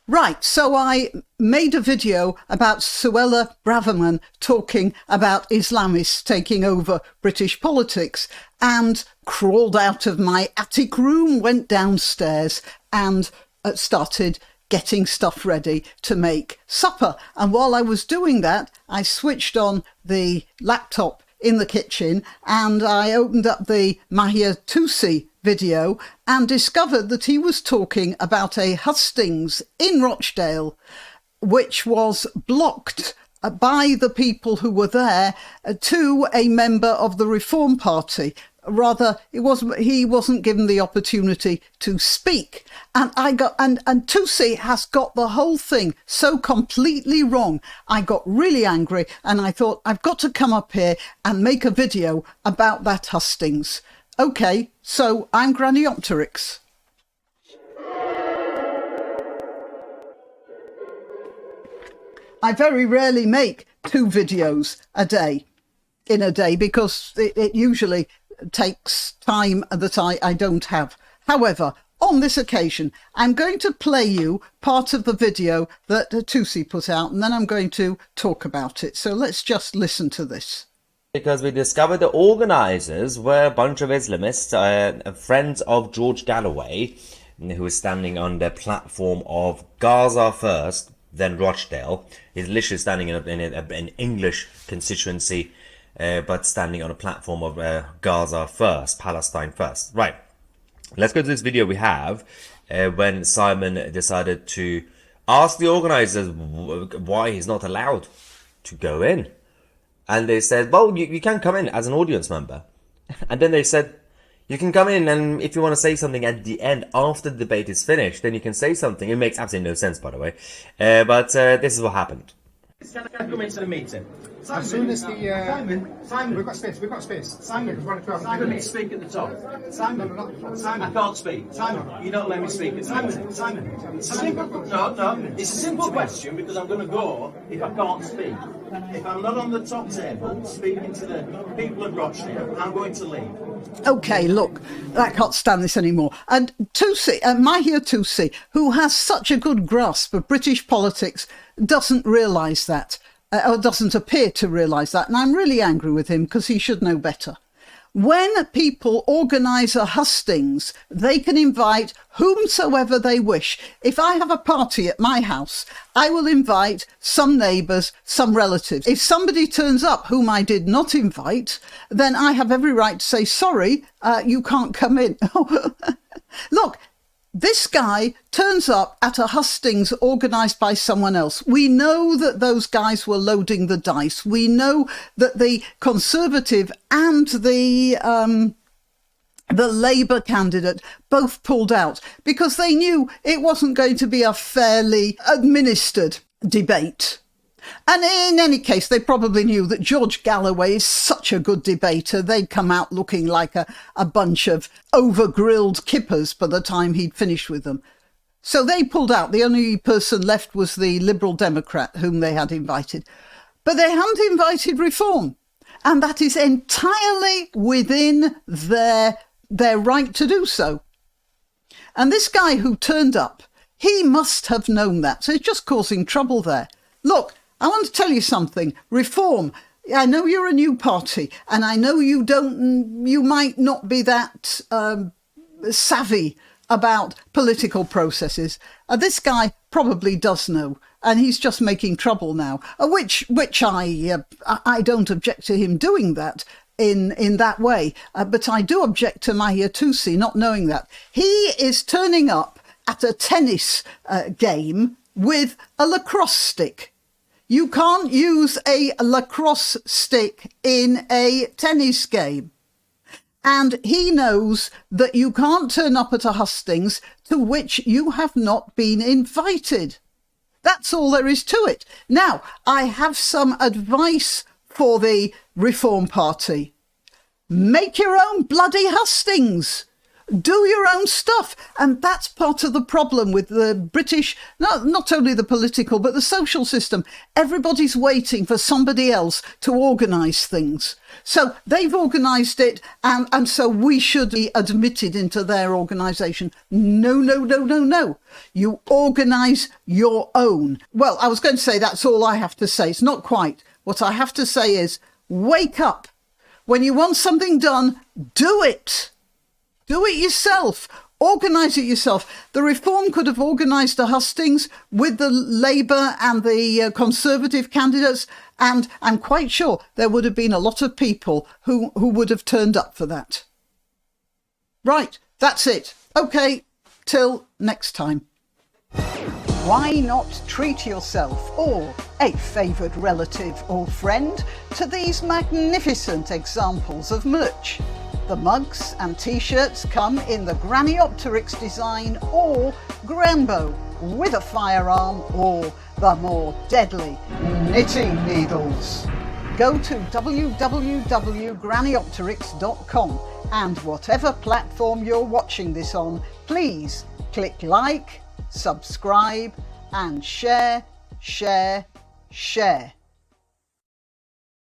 Right, so I made a video about Suella Braverman talking about Islamists taking over British politics and crawled out of my attic room, went downstairs and started getting stuff ready to make supper. And while I was doing that, I switched on the laptop in the kitchen and I opened up the Mahia Tusi video and discovered that he was talking about a hustings in Rochdale, which was blocked by the people who were there to a member of the Reform Party. Rather, he wasn't given the opportunity to speak. And Tusi has got the whole thing so completely wrong. I got really angry and I thought, I've got to come up here and make a video about that hustings. Okay, so I'm Graniopteryx. I very rarely make 2 videos in a day because it usually takes time that I don't have. However, on this occasion, I'm going to play you part of the video that Tusi put out and then I'm going to talk about it. So let's just listen to this. Because we discovered the organisers were a bunch of Islamists, friends of George Galloway, who was standing on the platform of Gaza first, then Rochdale. He's literally standing in an English constituency, but standing on a platform of Gaza first, Palestine first. Right, let's go to this video we have when Simon decided to ask the organisers why he's not allowed to go in. And they said, well, you can come in as an audience member. And then they said, you can come in and if you want to say something at the end, after the debate is finished, then you can say something. It makes absolutely no sense, by the way. But this is what happened. Can I come into the meeting? Simon, as soon as the Simon, we've got space. Simon, Simon, you speak at the top. Simon, I can't speak. Simon, you don't let me speak at Simon. No. It's a simple question because I'm going to go if I can't speak. If I'm not on the top table speaking to the people of Rochdale, I'm going to leave. Okay, look, I can't stand this anymore. And Tusi, Mahia Tusi, who has such a good grasp of British politics, doesn't realise that, or doesn't appear to realise that. And I'm really angry with him because he should know better. When people organise a hustings, they can invite whomsoever they wish. If I have a party at my house, I will invite some neighbours, some relatives. If somebody turns up whom I did not invite, then I have every right to say, sorry, you can't come in. Look, this guy turns up at a hustings organised by someone else. We know that those guys were loading the dice. We know that the Conservative and the Labour candidate both pulled out because they knew it wasn't going to be a fairly administered debate. And in any case, they probably knew that George Galloway is such a good debater. They'd come out looking like a bunch of over-grilled kippers by the time he'd finished with them. So they pulled out. The only person left was the Liberal Democrat whom they had invited. But they hadn't invited Reform. And that is entirely within their right to do so. And this guy who turned up, he must have known that. So he's just causing trouble there. Look, I want to tell you something. Reform, I know you're a new party and I know you might not be that savvy about political processes. This guy probably does know and he's just making trouble now, which I don't object to him doing that in that way. But I do object to Mahia Tusi not knowing that. He is turning up at a tennis game with a lacrosse stick. You can't use a lacrosse stick in a tennis game. And he knows that you can't turn up at a hustings to which you have not been invited. That's all there is to it. Now, I have some advice for the Reform Party. Make your own bloody hustings. Do your own stuff. And that's part of the problem with the British, not only the political, but the social system. Everybody's waiting for somebody else to organise things. So they've organised it, and so we should be admitted into their organisation. No, no, no, no, no. You organise your own. Well, I was going to say that's all I have to say. It's not quite. What I have to say is, wake up. When you want something done, do it. Do it yourself. Organise it yourself. The Reform could have organised a hustings with the Labour and the Conservative candidates, and I'm quite sure there would have been a lot of people who would have turned up for that. Right, that's it. OK, till next time. Why not treat yourself or a favoured relative or friend to these magnificent examples of merch? The mugs and t-shirts come in the Graniopteryx design or Grambo with a firearm or the more deadly knitting needles. Go to www.graniopteryx.com and whatever platform you're watching this on, please click like, subscribe and share, share, share.